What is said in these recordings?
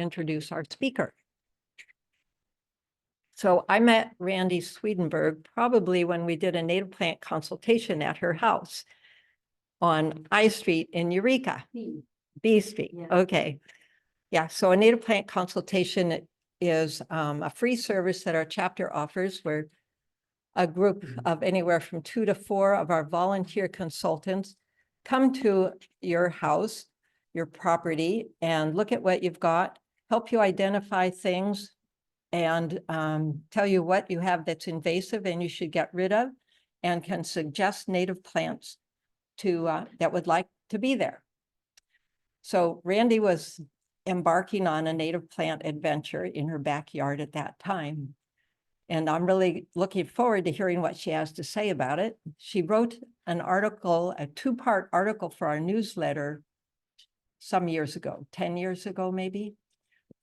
introduce our speaker. So I met Randi Swedenburg probably when we did a native plant consultation at her house on I Street in Eureka. B Street, yeah. Okay. Yeah, so a native plant consultation is a free service that our chapter offers where a group of anywhere from 2 to 4 of our volunteer consultants come to your house, your property, and look at what you've got, help you identify things, and tell you what you have that's invasive and you should get rid of, and can suggest native plants to that would like to be there. So Randi was embarking on a native plant adventure in her backyard at that time. And I'm really looking forward to hearing what she has to say about it. She wrote an article, a 2-part article for our newsletter some years ago, 10 years ago, maybe.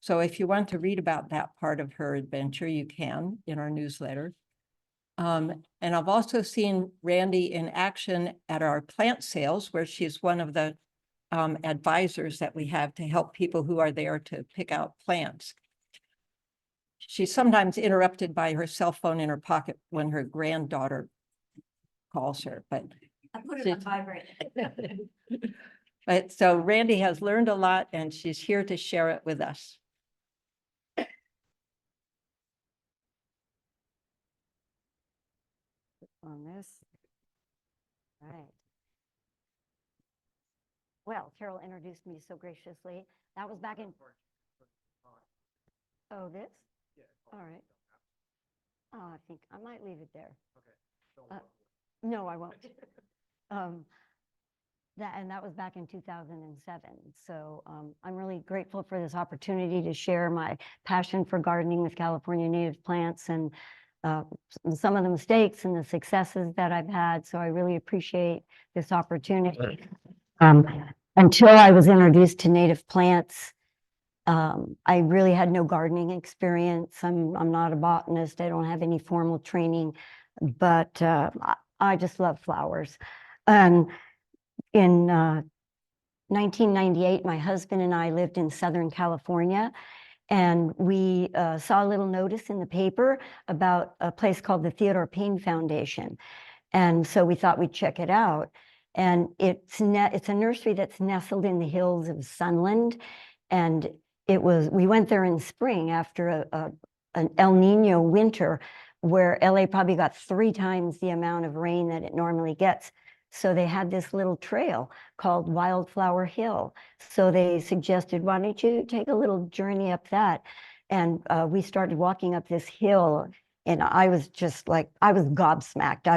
So if you want to read about that part of her adventure, you can in our newsletter. And I've also seen Randi in action at our plant sales, where she's one of the advisors that we have to help people who are there to pick out plants. She's sometimes interrupted by her cell phone in her pocket when her granddaughter calls her, but I put it on vibrate. But so Randi has learned a lot and she's here to share it with us. On this. All right. Well, Carol introduced me so graciously. That was back in. Oh, this? Yeah. All right. Oh, I think I might leave it there. Okay. No, I won't. That was back in 2007. So I'm really grateful for this opportunity to share my passion for gardening with California native plants and some of the mistakes and the successes that I've had. So I really appreciate this opportunity. Until I was introduced to native plants, I really had no gardening experience. I'm not a botanist. I don't have any formal training, but I just love flowers. And in 1998, my husband and I lived in Southern California, and we saw a little notice in the paper about a place called the Theodore Payne Foundation. And so we thought we'd check it out. And it's a nursery that's nestled in the hills of Sunland. And we went there in spring after an El Nino winter where LA probably got 3 times the amount of rain that it normally gets. So they had this little trail called Wildflower Hill. So they suggested, why don't you take a little journey up that? And we started walking up this hill, and I was just like, I was gobsmacked.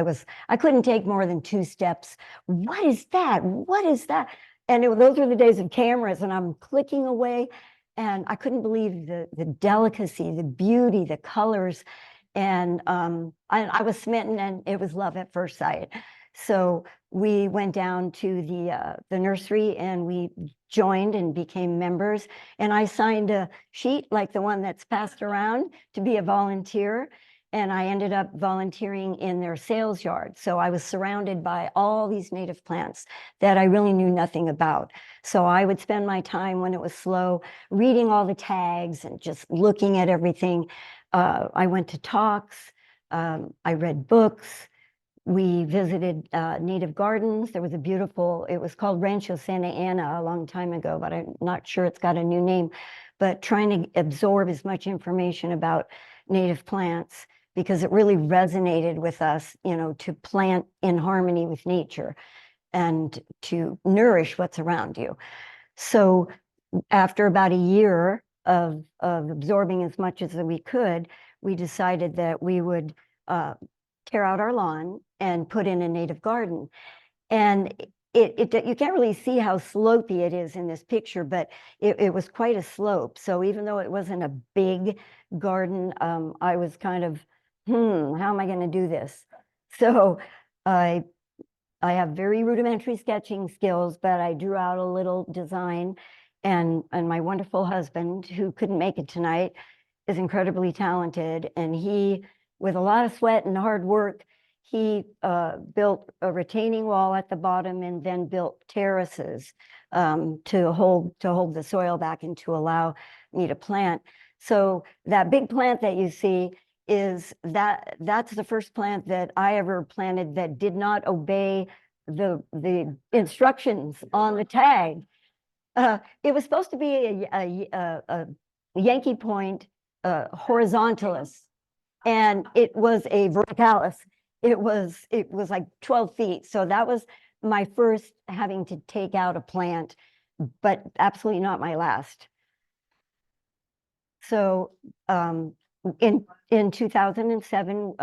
I couldn't take more than 2 steps. What is that? What is that? And those were the days of cameras, and I'm clicking away, and I couldn't believe the delicacy, the beauty, the colors. And I was smitten, and it was love at first sight. So we went down to the nursery and we joined and became members. And I signed a sheet like the one that's passed around to be a volunteer. And I ended up volunteering in their sales yard. So I was surrounded by all these native plants that I really knew nothing about. So I would spend my time when it was slow reading all the tags and just looking at everything. I went to talks. I read books. We visited native gardens. There was it was called Rancho Santa Ana a long time ago, but I'm not sure it's got a new name. But trying to absorb as much information about native plants, because it really resonated with us, to plant in harmony with nature and to nourish what's around you. So after about a year of absorbing as much as we could, we decided that we would tear out our lawn and put in a native garden. And you can't really see how slopey it is in this picture, but it was quite a slope. So even though it wasn't a big garden, I was kind of, how am I going to do this? So I have very rudimentary sketching skills, but I drew out a little design, and my wonderful husband, who couldn't make it tonight, is incredibly talented, and he, with a lot of sweat and hard work, he built a retaining wall at the bottom and then built terraces to hold the soil back and to allow me to plant. So that big plant that you see that's the first plant that I ever planted that did not obey the instructions on the tag. It was supposed to be a Yankee Point horizontalis, and it was a verticalis. It was like 12 feet. So that was my first having to take out a plant, but absolutely not my last. So in 2007,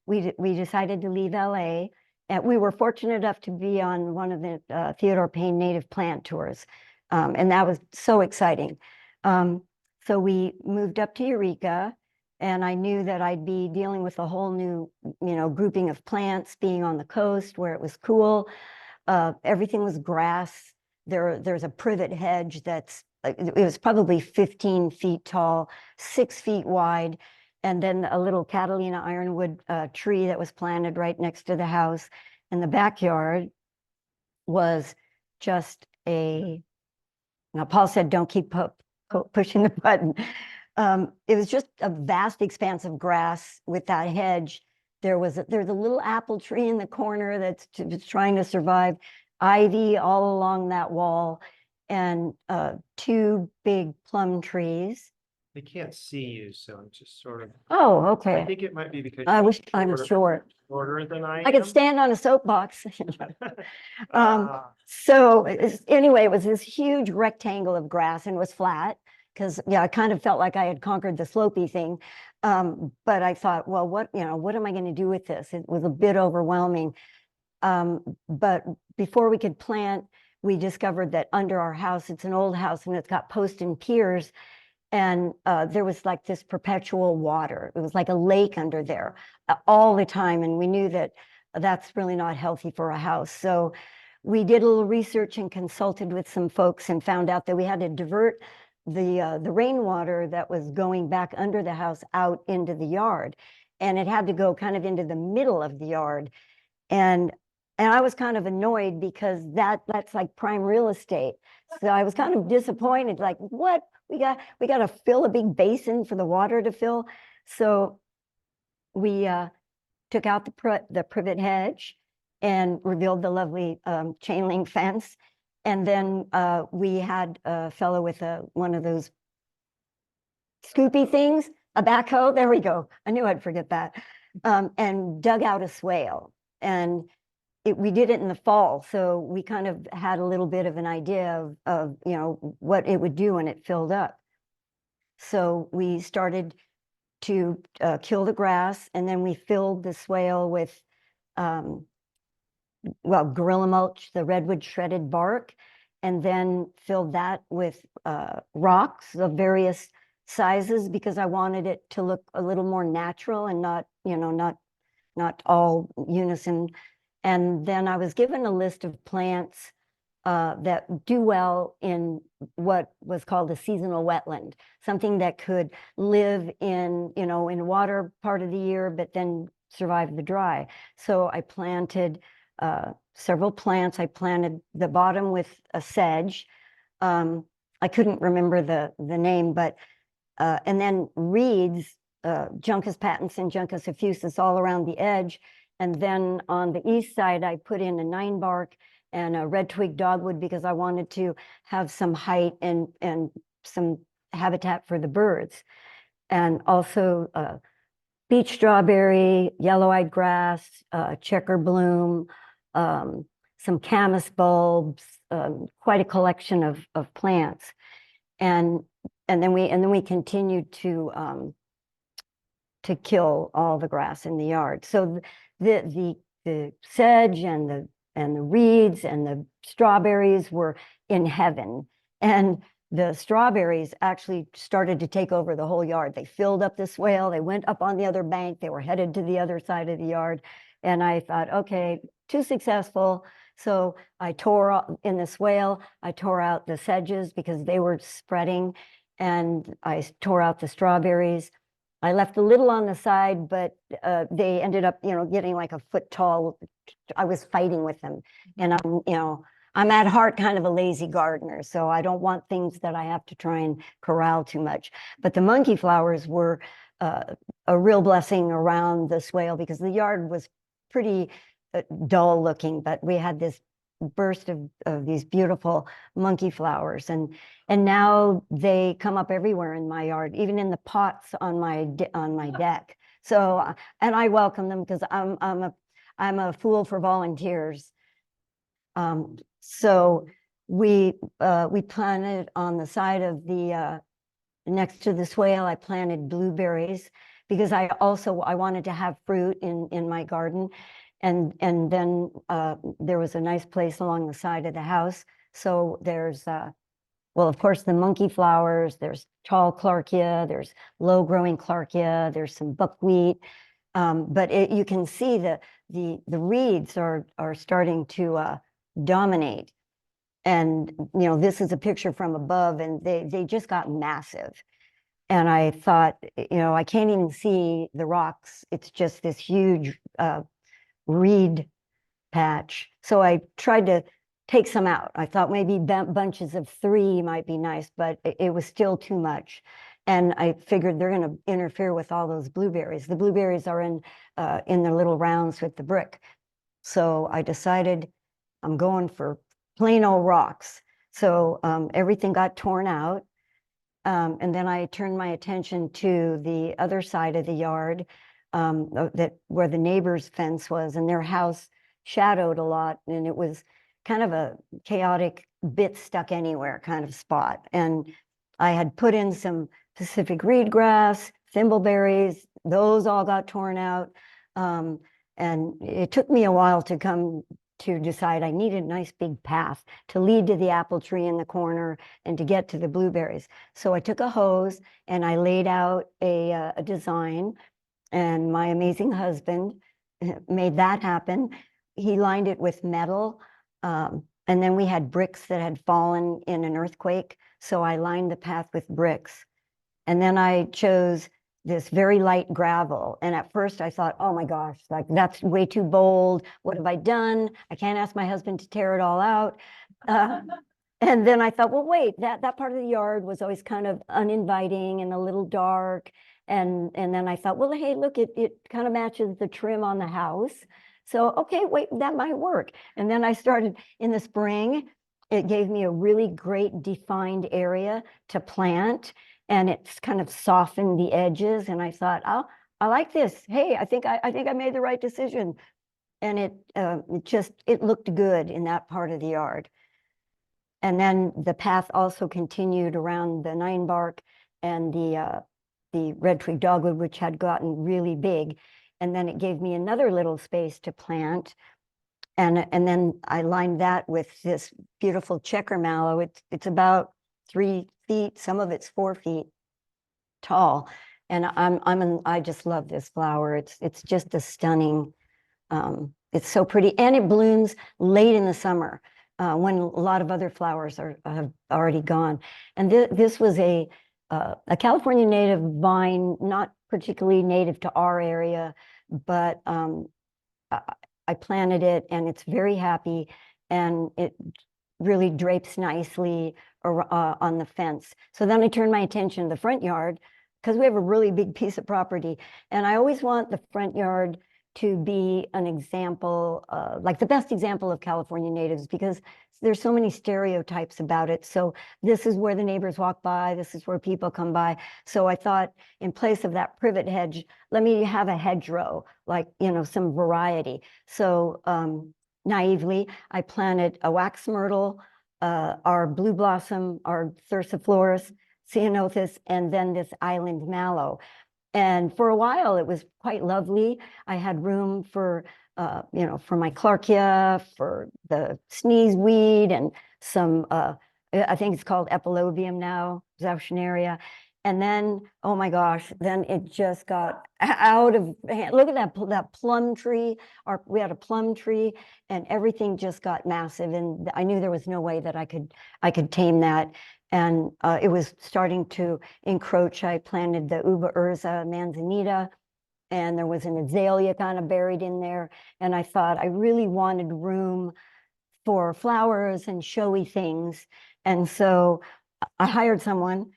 we decided to leave LA, and we were fortunate enough to be on one of the Theodore Payne native plant tours, and that was so exciting. So we moved up to Eureka, and I knew that I'd be dealing with a whole new, grouping of plants, being on the coast where it was cool. Everything was grass. There's a privet hedge that's it was probably 15 feet tall, 6 feet wide, and then a little Catalina ironwood tree that was planted right next to the house. And the backyard was just now Paul said, don't keep pushing the button. It was just a vast expanse of grass with that hedge. There's a little apple tree in the corner that's trying to survive, ivy all along that wall, and 2 big plum trees. They can't see you, so I'm just sort of. Oh, I okay. think it might be because. I wish I'm short. Shorter than I I could am. stand on a soapbox. So anyway, it was this huge rectangle of grass, and it was flat because I kind of felt like I had conquered the slopey thing. But I thought, well, what am I going to do with this? It was a bit overwhelming. But before we could plant, we discovered that under our house, it's an old house and it's got posts and piers. And there was like this perpetual water. It was like a lake under there all the time. And we knew that that's really not healthy for a house. So we did a little research and consulted with some folks and found out that we had to divert the rainwater that was going back under the house out into the yard. And it had to go kind of into the middle of the yard. And I was kind of annoyed because that's like prime real estate. So I was kind of disappointed, like, what? We got to fill a big basin for the water to fill. So we took out the privet hedge and revealed the lovely chain link fence. And then we had a fellow with one of those scoopy things, a backhoe. There we go. I knew I'd forget that. And dug out a swale. And we did it in the fall, so we kind of had a little bit of an idea of what it would do when it filled up. So we started to kill the grass, and then we filled the swale with gorilla mulch, the redwood shredded bark, and then filled that with rocks of various sizes because I wanted it to look a little more natural and not all unison. And then I was given a list of plants that do well in what was called a seasonal wetland, something that could live in water part of the year, but then survive the dry. So I planted several plants. I planted the bottom with a sedge. I couldn't remember the name, but and then reeds, Juncus patens and Juncus effusus all around the edge. And then on the east side, I put in a 9-bark and a red twig dogwood because I wanted to have some height and some habitat for the birds. And also beech strawberry, yellow-eyed grass, checker bloom, some camas bulbs, quite a collection of plants. And then we continued to kill all the grass in the yard. So the sedge and the reeds and the strawberries were in heaven. And the strawberries actually started to take over the whole yard. They filled up the swale. They went up on the other bank. They were headed to the other side of the yard. And I thought, okay, too successful. So I tore out in the swale. I tore out the sedges because they were spreading. And I tore out the strawberries. I left a little on the side, but they ended up, getting like a foot tall. I was fighting with them, and I'm at heart kind of a lazy gardener, so I don't want things that I have to try and corral too much. But the monkey flowers were a real blessing around the swale because the yard was pretty dull looking, but we had this burst of these beautiful monkey flowers, and now they come up everywhere in my yard, even in the pots on my deck. So and I welcome them because I'm a fool for volunteers. So we planted on the side of the next to the swale. I planted blueberries because I wanted to have fruit in my garden, and then there was a nice place along the side of the house. So there's well, of course, the monkey flowers. There's tall clarkia. There's low growing clarkia. There's some buckwheat. But you can see the reeds are starting to dominate. And this is a picture from above, and they just got massive. And I thought, I can't even see the rocks. It's just this huge reed patch. So I tried to take some out. I thought maybe bunches of 3 might be nice, but it was still too much. And I figured they're going to interfere with all those blueberries. The blueberries are in the little rounds with the brick. So I decided I'm going for plain old rocks. So everything got torn out. And then I turned my attention to the other side of the yard, where the neighbor's fence was, and their house shadowed a lot, and it was kind of a chaotic bit stuck anywhere kind of spot. And I had put in some Pacific reed grass, thimbleberries, those all got torn out. And it took me a while to come to decide I needed a nice big path to lead to the apple tree in the corner and to get to the blueberries. So I took a hose and I laid out a design, and my amazing husband made that happen. He lined it with metal, and then we had bricks that had fallen in an earthquake. So I lined the path with bricks. And then I chose this very light gravel. And at first I thought, oh my gosh, like that's way too bold. What have I done? I can't ask my husband to tear it all out. And then I thought, well, wait, that part of the yard was always kind of uninviting and a little dark. And then I thought, well, hey, look, it kind of matches the trim on the house. So, okay, wait, that might work. And then I started in the spring. It gave me a really great defined area to plant, and it's kind of softened the edges. And I thought, oh, I like this. Hey, I think I made the right decision. And it looked good in that part of the yard. And then the path also continued around the 9-bark and the red twig dogwood, which had gotten really big. And then it gave me another little space to plant. And then I lined that with this beautiful checker mallow. It's about 3 feet. Some of it's 4 feet tall. And I just love this flower. It's just a stunning. It's so pretty, and it blooms late in the summer when a lot of other flowers have already gone. And this was a California native vine, not particularly native to our area, but I planted it, and it's very happy, and it really drapes nicely on the fence. So then I turned my attention to the front yard, because we have a really big piece of property, and I always want the front yard to be an example, like the best example of California natives, because there's so many stereotypes about it. So this is where the neighbors walk by, this is where people come by. So I thought, in place of that privet hedge, let me have a hedgerow, like, some variety. So naively, I planted a wax myrtle, our blue blossom, our Thursiflorus, ceanothus, and then this island mallow. And for a while, it was quite lovely. I had room for my clarkia, for the sneeze weed, and some, I think it's called epilobium now, zauschneria. And then, oh my gosh, then it just got out of hand. Look at that plum tree. We had a plum tree, and everything just got massive. And I knew there was no way that I could tame that. And it was starting to encroach. I planted the Uba urza manzanita, and there was an azalea kind of buried in there. And I thought I really wanted room for flowers and showy things. And so I hired someone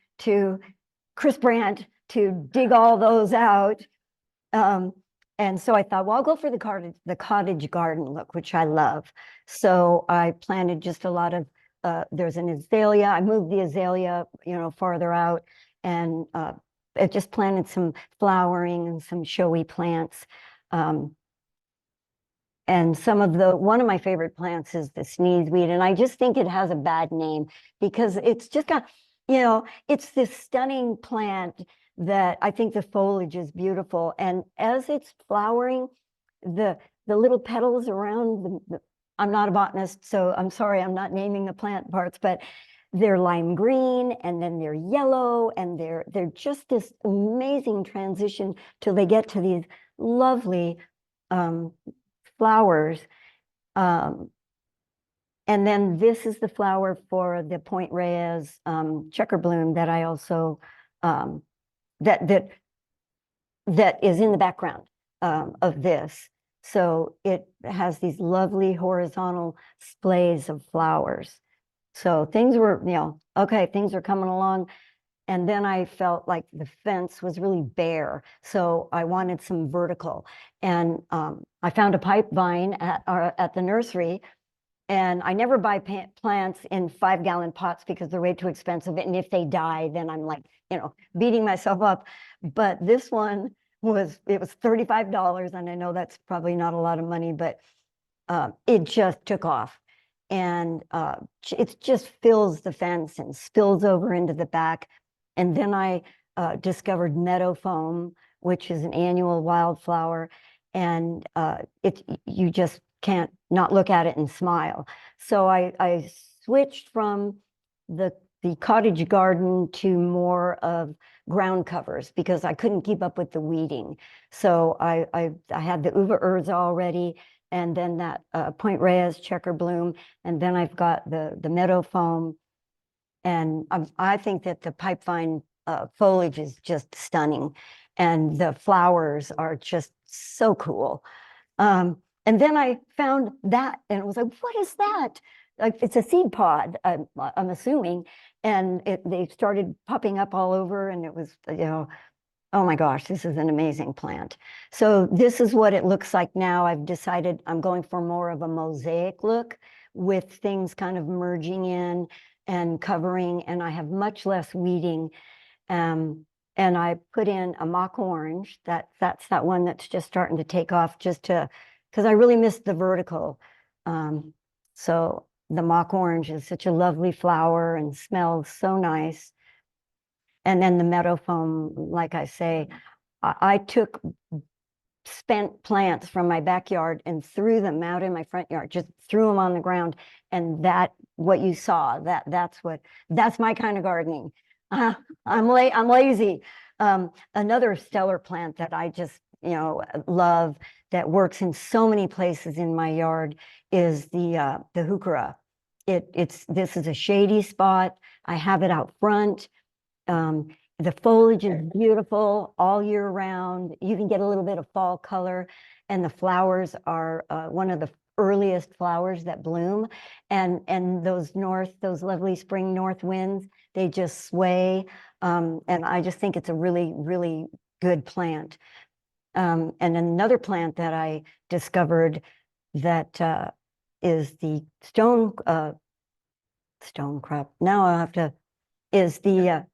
Chris Brandt, to dig all those out. And so I thought, well, I'll go for the cottage garden look, which I love. So I planted just a lot of, there's an azalea. I moved the azalea, farther out, and I just planted some flowering and some showy plants. And one of my favorite plants is the sneezeweed. And I just think it has a bad name because it's just got, it's this stunning plant that I think the foliage is beautiful. And as it's flowering, the little petals around I'm not a botanist, so I'm sorry, I'm not naming the plant parts, but they're lime green and then they're yellow, and they're just this amazing transition till they get to these lovely flowers. And then this is the flower for the Point Reyes checker bloom that I also that is in the background of this. So it has these lovely horizontal splays of flowers. So things were, okay, things are coming along. And then I felt like the fence was really bare. So I wanted some vertical. And I found a pipe vine at the nursery. And I never buy plants in 5-gallon pots because they're way too expensive. And if they die, then I'm like, beating myself up. But this one was $35. And I know that's probably not a lot of money, but it just took off. And it just fills the fence and spills over into the back. And then I discovered meadow foam, which is an annual wildflower. And you just can't not look at it and smile. So I switched from the cottage garden to more of ground covers because I couldn't keep up with the weeding. So I had the uva urza already, and then that Point Reyes checker bloom, and then I've got the meadow foam. And I think that the pipevine foliage is just stunning, and the flowers are just so cool. And then I found that, and it was like, what is that? Like, it's a seed pod, I'm assuming, and they started popping up all over, and it was, oh my gosh, this is an amazing plant. So this is what it looks like now. I've decided I'm going for more of a mosaic look with things kind of merging in and covering, and I have much less weeding. And I put in a mock orange. That's that one that's just starting to take off, because I really missed the vertical. So the mock orange is such a lovely flower and smells so nice. And then the meadow foam, like I say, I took spent plants from my backyard and threw them out in my front yard, just threw them on the ground. And what you saw, that's my kind of gardening. I'm lazy. Another stellar plant that I just, love, that works in so many places in my yard, is the heuchera. This is a shady spot. I have it out front. The foliage is beautiful all year round. You can get a little bit of fall color, and the flowers are one of the earliest flowers that bloom. And those lovely spring north winds, they just sway. And I just think it's a really, really good plant. And another plant that I discovered that is the stone crop. Now I'll have to, is the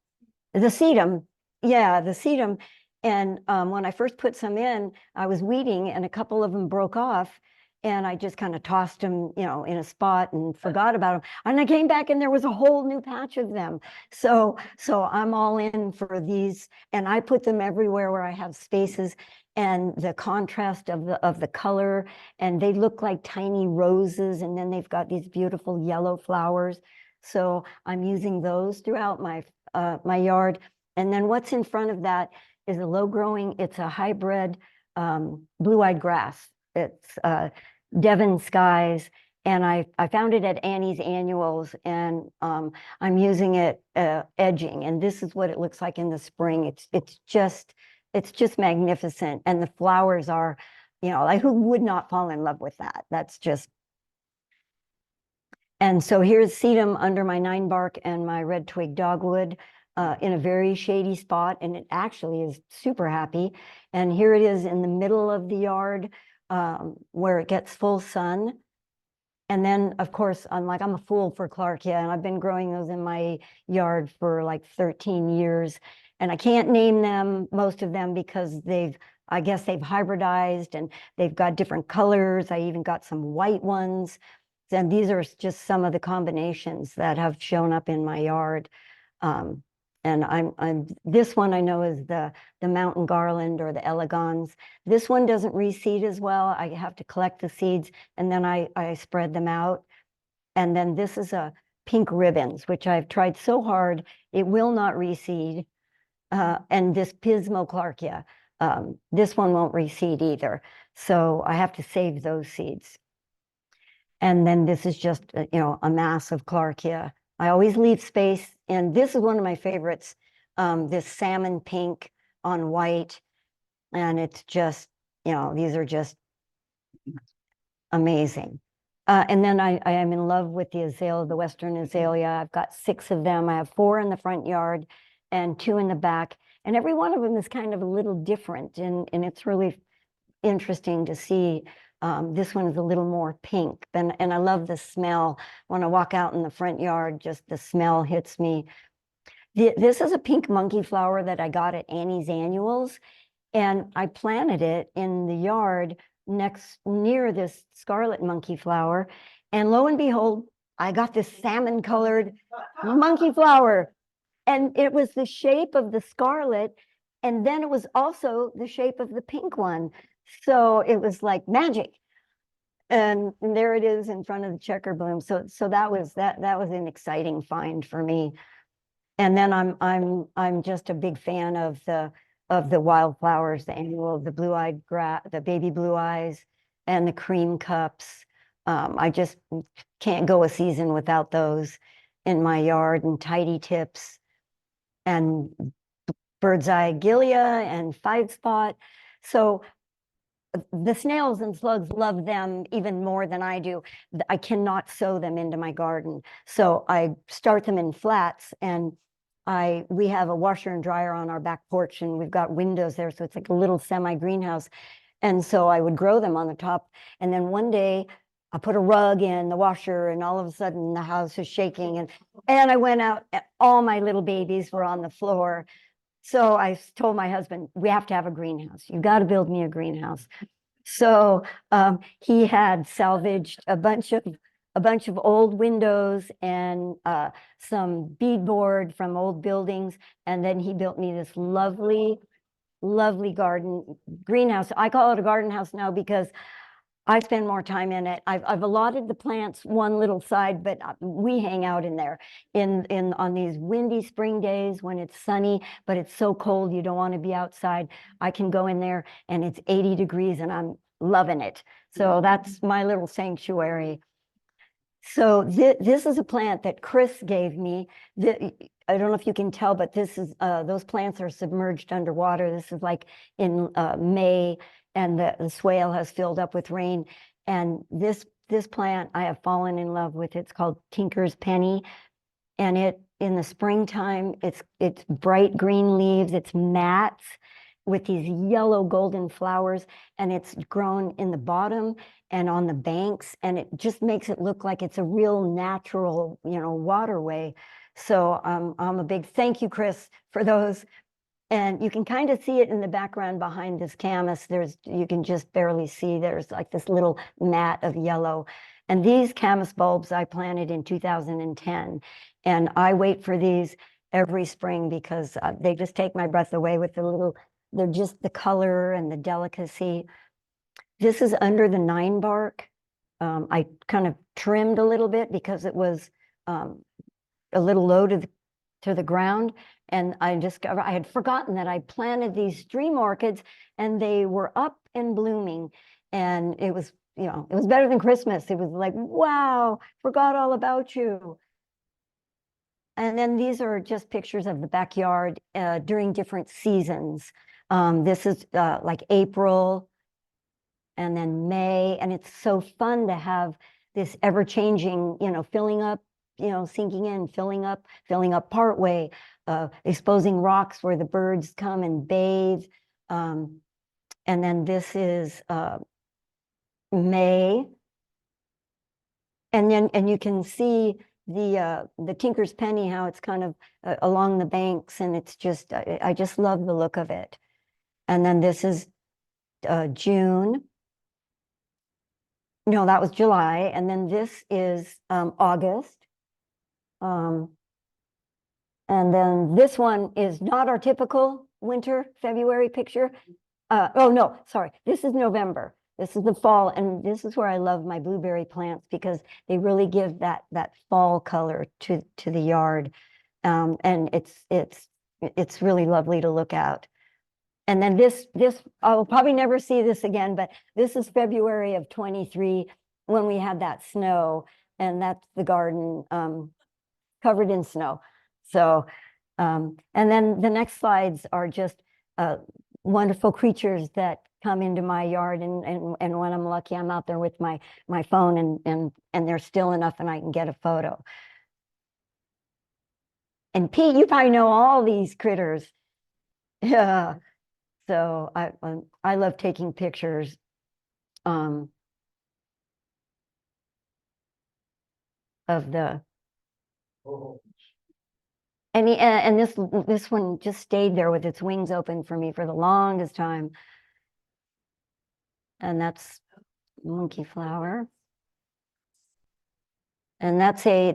sedum. Yeah, the sedum. And when I first put some in, I was weeding and a couple of them broke off, and I just kind of tossed them, in a spot and forgot about them. And I came back and there was a whole new patch of them. So I'm all in for these, and I put them everywhere where I have spaces, and the contrast of the color, and they look like tiny roses, and then they've got these beautiful yellow flowers. So I'm using those throughout my yard. And then what's in front of that is it's a hybrid blue-eyed grass. It's Devon Skies, and I found it at Annie's Annuals, and I'm using it edging, and this is what it looks like in the spring. It's just magnificent, and the flowers are, like, who would not fall in love with that? That's just And so here's sedum under my 9-bark and my red twig dogwood in a very shady spot, and it actually is super happy. And here it is in the middle of the yard where it gets full sun. And then, of course, I'm a fool for Clarkia, and I've been growing those in my yard for like 13 years. And I can't name them, most of them, because I guess they've hybridized and they've got different colors. I even got some white ones. And these are just some of the combinations that have shown up in my yard. And this one I know is the mountain garland or the elegans. This one doesn't reseed as well. I have to collect the seeds and then I spread them out. And then this is a pink ribbons, which I've tried so hard. It will not reseed. And this Pismo-Clarkia, this one won't reseed either. So I have to save those seeds. And then this is just, a mass of Clarkia. I always leave space. And this is one of my favorites, this salmon pink on white. And it's just, these are just amazing. And then I am in love with the azalea, the Western azalea. I've got 6 of them. I have 4 in the front yard and 2 in the back. And every one of them is kind of a little different. And it's really interesting to see. This one is a little more pink. And I love the smell. When I walk out in the front yard, just the smell hits me. This is a pink monkey flower that I got at Annie's Annuals. And I planted it in the yard near this scarlet monkey flower. And lo and behold, I got this salmon colored monkey flower. And it was the shape of the scarlet. And then it was also the shape of the pink one. So it was like magic. And there it is in front of the checker bloom. So that was an exciting find for me. And then I'm just a big fan of the wildflowers, the annual, the blue-eyed grass, the baby blue eyes, and the cream cups. I just can't go a season without those in my yard, and tidy tips, and bird's eye gilia, and 5-spot. So the snails and slugs love them even more than I do. I cannot sow them into my garden. So I start them in flats, and we have a washer and dryer on our back porch, and we've got windows there. So it's like a little semi-greenhouse. And so I would grow them on the top. And then one day I put a rug in the washer, and all of a sudden the house is shaking. And I went out, all my little babies were on the floor. So I told my husband, we have to have a greenhouse. You got to build me a greenhouse. So he had salvaged a bunch of old windows and some beadboard from old buildings. And then he built me this lovely, lovely greenhouse. I call it a garden house now because I spend more time in it. I've allotted the plants one little side, but we hang out in there on these windy spring days when it's sunny, but it's so cold you don't want to be outside. I can go in there and it's 80 degrees and I'm loving it. So that's my little sanctuary. So this is a plant that Chris gave me. I don't know if you can tell, but this is those plants are submerged underwater. This is like in May, and the swale has filled up with rain. And this plant I have fallen in love with. It's called Tinker's Penny, and in the springtime it's bright green leaves. It's mats with these yellow golden flowers, and it's grown in the bottom and on the banks, and it just makes it look like it's a real natural, waterway. So I'm a big thank you, Chris, for those. And you can kind of see it in the background behind this camas. You can just barely see, there's like this little mat of yellow. And these camas bulbs I planted in 2010. And I wait for these every spring because they just take my breath away with they're just the color and the delicacy. This is under the 9-bark. I kind of trimmed a little bit because it was a little low to the ground. And I discovered I had forgotten that I planted these stream orchids, and they were up and blooming. And it was, it was better than Christmas. It was like, wow, forgot all about you. And then these are just pictures of the backyard during different seasons. This is like April and then May. And it's so fun to have this ever-changing, filling up, sinking in, filling up partway, exposing rocks where the birds come and bathe. And then this is May. And you can see the Tinker's Penny, how it's kind of along the banks, and it's just, I just love the look of it. And then this is June. No, that was July. And then this is August. And then this one is not our typical winter February picture. Oh, no, sorry. This is November. This is the fall. And this is where I love my blueberry plants because they really give that fall color to the yard. And it's really lovely to look at. And then this, I'll probably never see this again, but this is February of 23 when we had that snow, and that's the garden covered in snow. So, and then the next slides are just wonderful creatures that come into my yard, and when I'm lucky, I'm out there with my phone, and they're still enough, and I can get a photo. And Pete, you probably know all these critters. Yeah. So I love taking pictures. Of the and this one just stayed there with its wings open for me for the longest time. And that's monkey flower. And that's a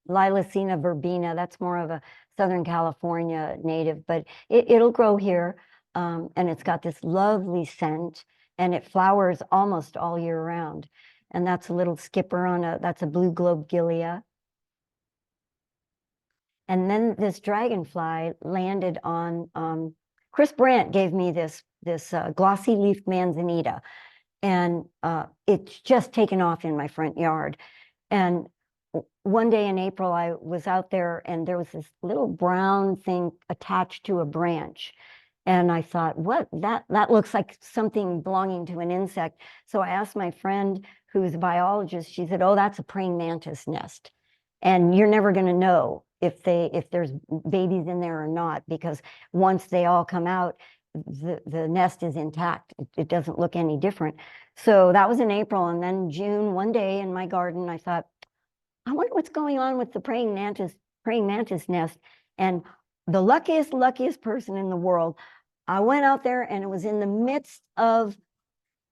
Lilacina verbena. That's more of a Southern California native, but it'll grow here. And it's got this lovely scent, and it flowers almost all year round. And that's a little skipper that's a blue globegilia. And then this dragonfly landed on, Chris Brandt gave me this glossy leaf manzanita, and it's just taken off in my front yard. And one day in April, I was out there, and there was this little brown thing attached to a branch. And I thought, what? That looks like something belonging to an insect. So I asked my friend who's a biologist. She said, oh, that's a praying mantis nest. And you're never going to know if there's babies in there or not, because once they all come out, the nest is intact. It doesn't look any different. So that was in April. And then June, one day in my garden, I thought, I wonder what's going on with the praying mantis nest. And the luckiest person in the world, I went out there, and it was in the midst of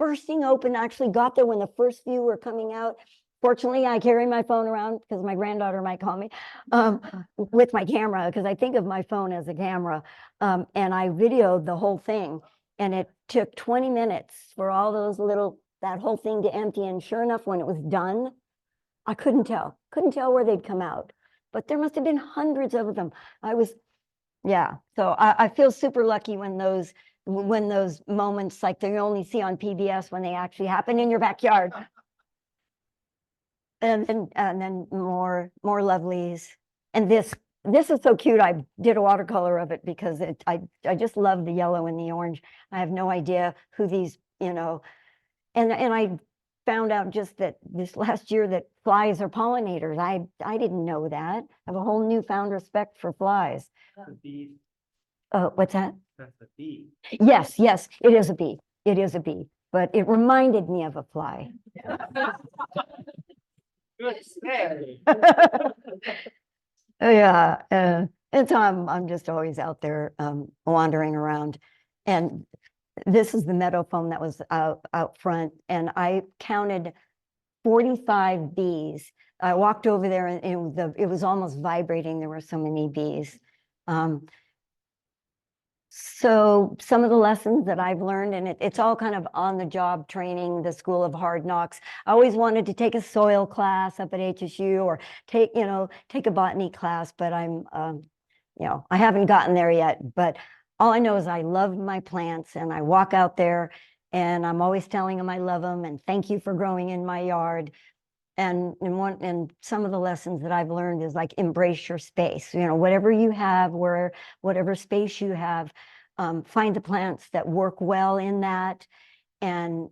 bursting open. I actually got there when the first few were coming out. Fortunately, I carry my phone around because my granddaughter might call me with my camera, because I think of my phone as a camera. And I videoed the whole thing, and it took 20 minutes for all those that whole thing to empty. And sure enough, when it was done, I couldn't tell where they'd come out, but there must have been hundreds of them. Yeah. So I feel super lucky when those moments like they only see on PBS, when they actually happen in your backyard. And then more lovelies. And this is so cute. I did a watercolor of it because I just love the yellow and the orange. I have no idea who these, and I found out just that this last year that flies are pollinators. I didn't know that. I have a whole newfound respect for flies. What's that? That's a bee. Yes, it is a bee. It is a bee, but it reminded me of a fly. Yeah, and so I'm just always out there wandering around. And this is the meadow foam that was out front, and I counted 45 bees. I walked over there, and it was almost vibrating. There were so many bees. So some of the lessons that I've learned, and it's all kind of on the job training, the School of Hard Knocks. I always wanted to take a soil class up at HSU, or take a botany class, but I haven't gotten there yet. But all I know is I love my plants, and I walk out there, and I'm always telling them I love them, and thank you for growing in my yard. And some of the lessons that I've learned is like, embrace your space. Whatever you have, whatever space you have, find the plants that work well in that. And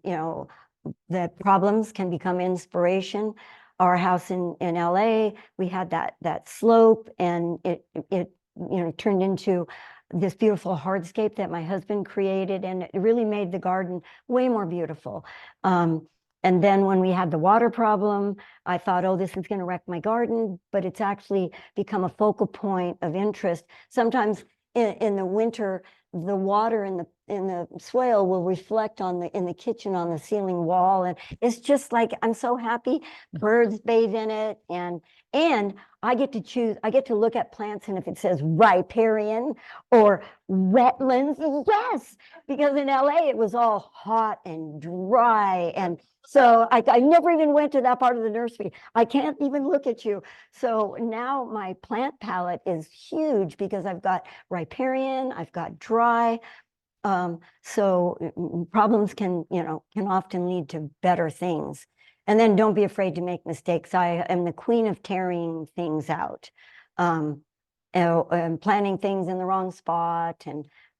that problems can become inspiration. Our house in LA, we had that slope, and it turned into this beautiful hardscape that my husband created, and it really made the garden way more beautiful. And then when we had the water problem, I thought, oh, this is going to wreck my garden, but it's actually become a focal point of interest. Sometimes in the winter, the water in the swale will reflect in the kitchen on the ceiling wall, and it's just like, I'm so happy. Birds bathe in it, and I get to choose. I get to look at plants, and if it says riparian or wetlands, yes, because in LA it was all hot and dry, and so I never even went to that part of the nursery. I can't even look at you. So now my plant palette is huge because I've got riparian, I've got dry. So problems can often lead to better things. And then don't be afraid to make mistakes. I am the queen of tearing things out, and planting things in the wrong spot.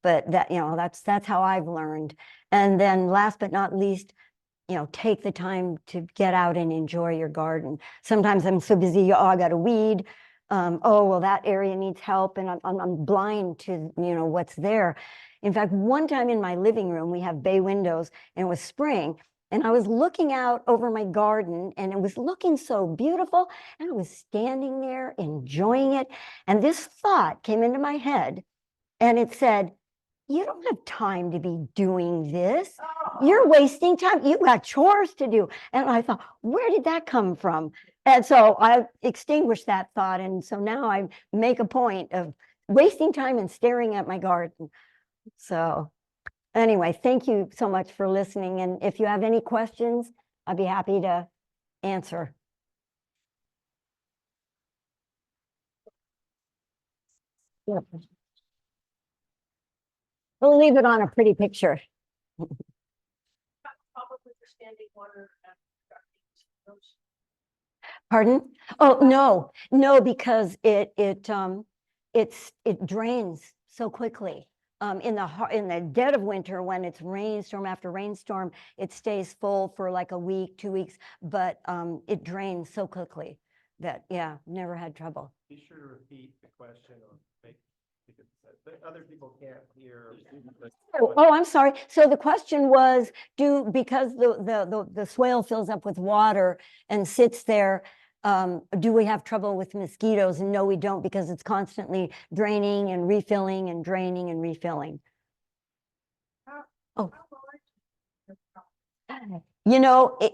But that's how I've learned. And then last but not least, take the time to get out and enjoy your garden. Sometimes I'm so busy, oh, I got to weed. Oh, well, that area needs help, and I'm blind to what's there. In fact, one time in my living room, we have bay windows, and it was spring, and I was looking out over my garden, and it was looking so beautiful, and I was standing there enjoying it, and this thought came into my head, and it said, you don't have time to be doing this. You're wasting time. You got chores to do. And I thought, where did that come from? And so I extinguished that thought. And so now I make a point of wasting time and staring at my garden. So anyway, thank you so much for listening. And if you have any questions, I'd be happy to answer. Yep. We'll leave it on a pretty picture. Pardon? Oh, no, because it drains so quickly. In the dead of winter, when it's rainstorm after rainstorm, it stays full for like a week, 2 weeks, but it drains so quickly that, yeah, never had trouble. Be sure to repeat the question or make, because other people can't hear. Oh, I'm sorry. So the question was, because the swale fills up with water and sits there, do we have trouble with mosquitoes? And no, we don't, because it's constantly draining and refilling and draining and refilling. Oh.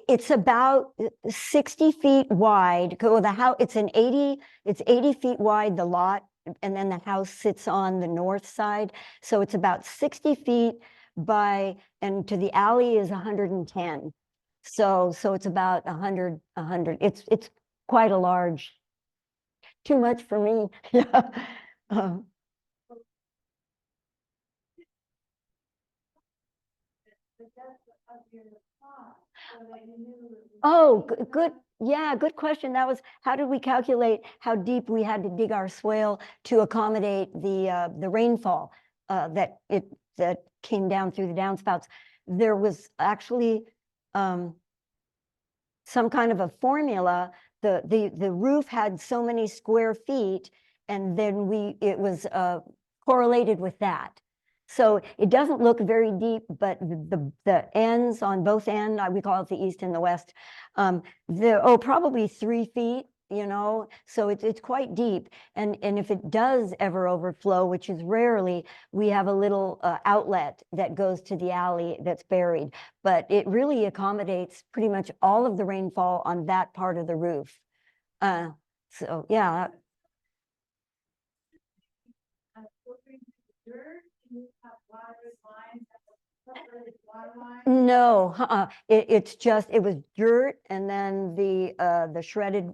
It's about 60 feet wide. The house, it's 80 feet wide, the lot, and then the house sits on the north side. So it's about 60 feet and to the alley is 110. So it's about 100. It's quite a large, too much for me. Yeah. Oh, good. Yeah, good question. That was, how did we calculate how deep we had to dig our swale to accommodate the rainfall that came down through the downspouts? There was actually some kind of a formula. The roof had so many square feet, and then it was correlated with that. So it doesn't look very deep, but the ends on both ends, we call it the east and the west, probably 3 feet, so it's quite deep. And if it does ever overflow, which is rarely, we have a little outlet that goes to the alley that's buried. But it really accommodates pretty much all of the rainfall on that part of the roof. So yeah. No, it was dirt, and then the shredded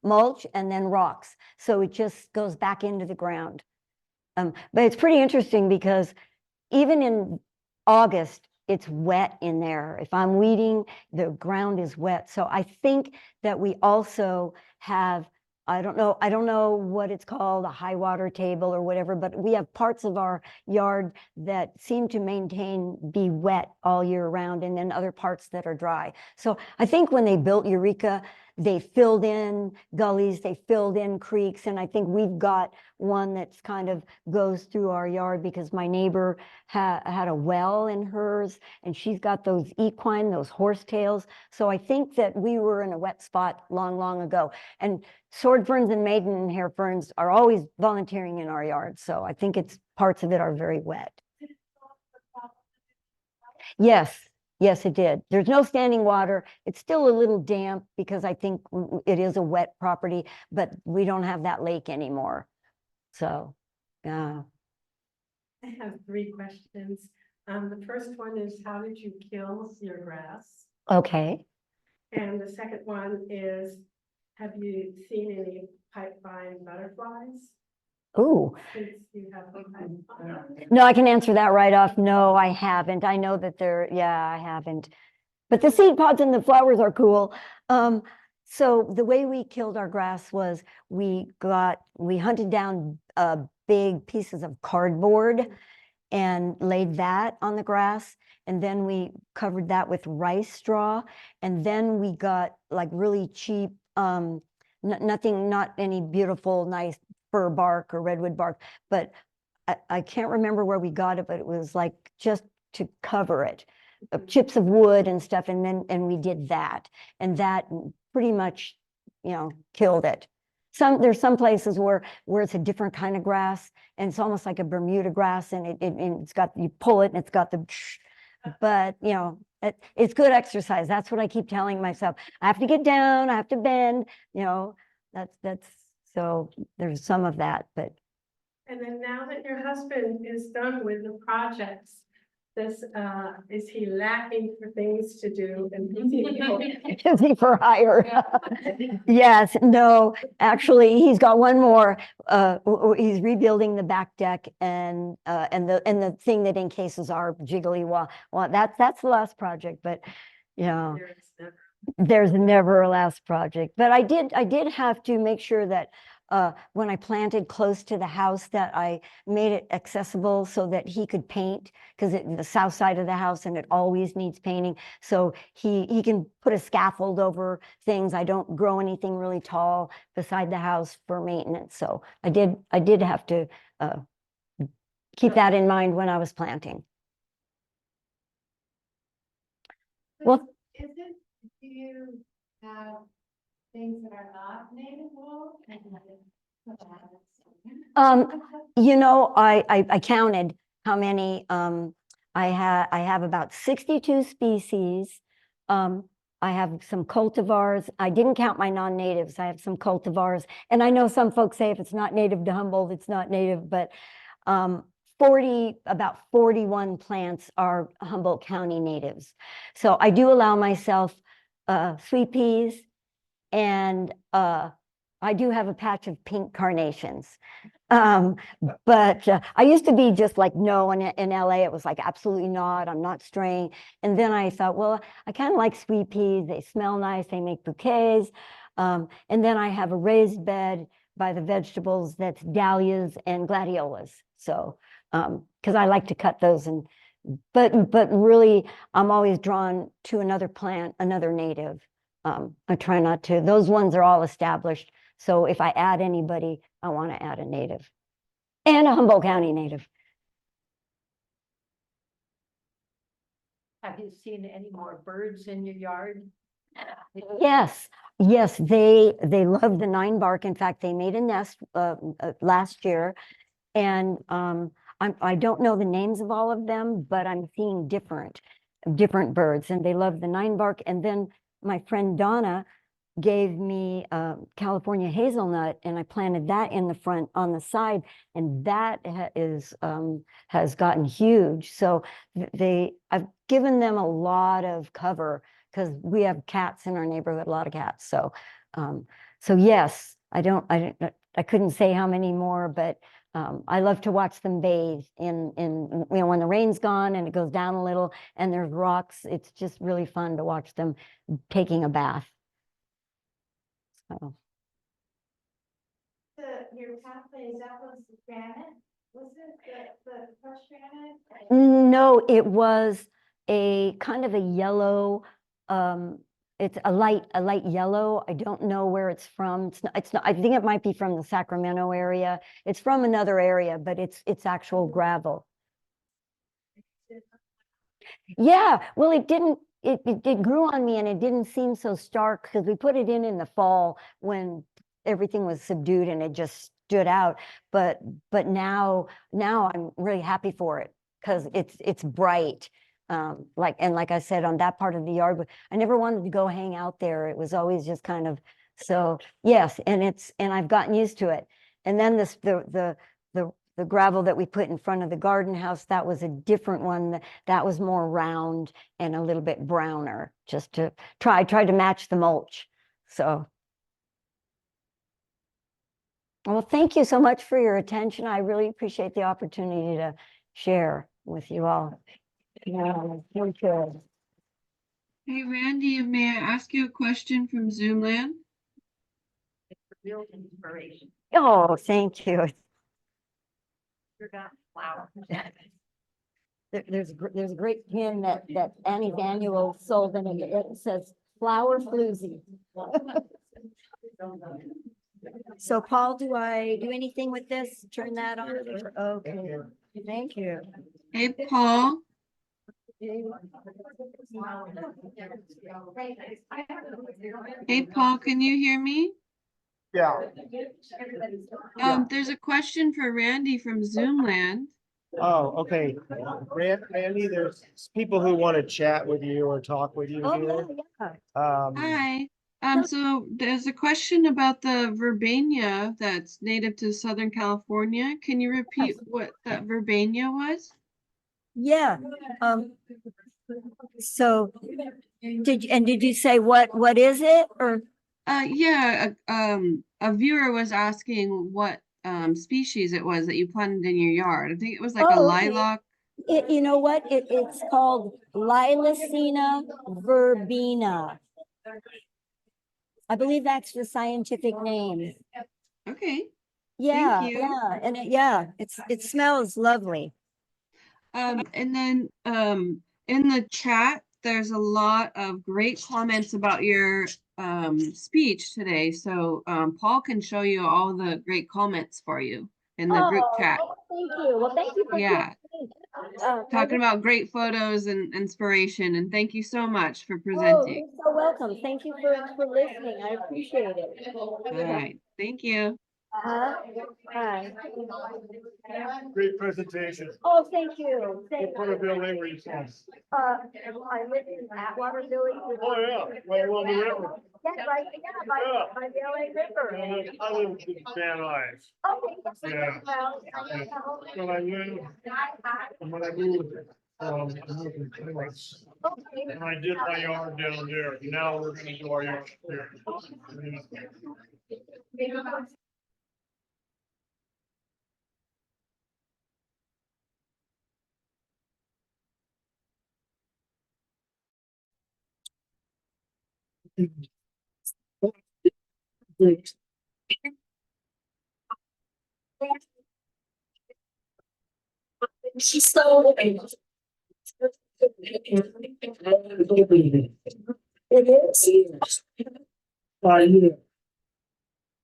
mulch, and then rocks. So it just goes back into the ground. But it's pretty interesting because even in August, it's wet in there. If I'm weeding, the ground is wet. So I think that we also have I don't know what it's called, a high water table or whatever, but we have parts of our yard that seem to be wet all year round, and then other parts that are dry. So I think when they built Eureka, they filled in gullies, they filled in creeks, and I think we've got one that's kind of goes through our yard because my neighbor had a well in hers, and she's got those equine, those horsetails. So I think that we were in a wet spot long ago. And sword ferns and maidenhair ferns are always volunteering in our yard. So I think it's parts of it are very wet. Yes, yes, it did. There's no standing water. It's still a little damp because I think it is a wet property, but we don't have that lake anymore. So, yeah. I have 3 questions. The first one is, how did you kill your grass? Okay. And the second one is, have you seen any pipevine butterflies Ooh. since you have the pipevine? No, I can answer that right off. No, I haven't. I know that I haven't. But the seed pods and the flowers are cool. So the way we killed our grass was we hunted down big pieces of cardboard and laid that on the grass. And then we covered that with rice straw. And then we got like really cheap, not any beautiful, nice fir bark or redwood bark, but I can't remember where we got it, but it was like just to cover it, chips of wood and stuff. And we did that, and that pretty much, killed it. There's some places where it's a different kind of grass, and it's almost like a Bermuda grass, and it's got, you pull it and it's got the, but it's good exercise. That's what I keep telling myself. I have to get down, I have to bend, that's so there's some of that, but. And then now that your husband is done with the projects, is he lacking for things to do and Is he for hire? Yes, no, actually, he's got one more. He's rebuilding the back deck and the thing that encases our jiggly wall. Well, that's the last project, but there's never a last project. But I did have to make sure that when I planted close to the house, that I made it accessible so that he could paint, because the south side of the house and it always needs painting. So he can put a scaffold over things. I don't grow anything really tall beside the house for maintenance. So I did have to keep that in mind when I was planting. Well, do you have things that are not native wool? I counted how many. I have about 62 species. I have some cultivars. I didn't count my non-natives. I have some cultivars, and I know some folks say if it's not native to Humboldt, it's not native, but about 41 plants are Humboldt County natives. So I do allow myself sweet peas, and I do have a patch of pink carnations. But I used to be just like, no, in LA, it was like, absolutely not, I'm not straying. And then I thought, well, I kind of like sweet peas. They smell nice, they make bouquets. And then I have a raised bed by the vegetables that's dahlias and gladiolas. So, because I like to cut those, but really, I'm always drawn to another plant, another native. I try not to. Those ones are all established. So if I add anybody, I want to add a native and a Humboldt County native. Have you seen any more birds in your yard? Yes, they love the 9-bark. In fact, they made a nest last year, and I don't know the names of all of them, but I'm seeing different birds, and they love the 9-bark. And then my friend Donna gave me California hazelnut, and I planted that in the front on the side, and that has gotten huge. So I've given them a lot of cover because we have cats in our neighborhood, a lot of cats. So yes, I couldn't say how many more, but I love to watch them bathe in when the rain's gone and it goes down a little and there's rocks. It's just really fun to watch them taking a bath. So. your pathway, is that was granite? Was it the crushed granite? No, it was a kind of a yellow, it's a light yellow. I don't know where it's from. It's not, I think it might be from the Sacramento area. It's from another area, but it's actual gravel. Yeah, well, it grew on me and it didn't seem so stark because we put it in the fall when everything was subdued and it just stood out. But now I'm really happy for it because it's bright. Like I said, on that part of the yard, I never wanted to go hang out there. It was always just kind of, so yes, and I've gotten used to it. And then the gravel that we put in front of the garden house, that was a different one. That was more round and a little bit browner, just to try to match the mulch. So, well, thank you so much for your attention. I really appreciate the opportunity to share with you all. Yeah, thank you. Hey, Randy, may I ask you a question from Zoomland? It's a real inspiration. Oh, thank you. Forgot flower. There's a great pin that Annie Daniel sold, and it says flower floozy. So Paul, do I do anything with this? Turn that on? Okay, thank you. Hey, Paul. Hey, Paul, can you hear me? Yeah. There's a question for Randy from Zoomland. Oh, okay. Randy, there's people who want to chat with you or talk with you Oh, here. yeah. Hi. So there's a question about the verbena that's native to Southern California. Can you repeat what that verbena was? Yeah. So did you say what is it, or? Yeah, a viewer was asking what species it was that you planted in your yard. I think it was like a Oh, okay. lilac. You know what? It's called Lilacina verbena. I believe that's the scientific name. Okay. Yeah, Thank you. yeah, and it smells lovely. And then in the chat, there's a lot of great comments about your speech today. So Paul can show you all the great comments for you in the group chat. Thank you. Well, thank you for Yeah. I Talking about great photos and inspiration. And thank you so much for Oh, presenting. you're so welcome. Thank you for listening. I appreciate it. All right. Thank you. Hi. Great presentation. Oh, thank you. What part of LA were you from? I live in Atwater Village. Oh, yeah, right along the river. Yeah, right, by the LA River. I live in Van Nuys. Okay. Yeah. When I moved, I moved in Cleveland. And I did my yard down there. Now we're gonna do our yard there. Yeah.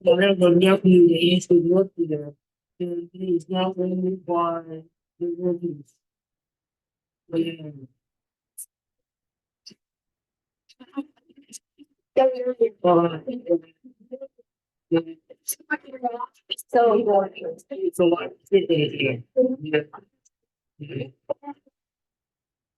I have a nephew that used to work there, and he's not really by the rookies. Yeah. So it's a lot. Yeah.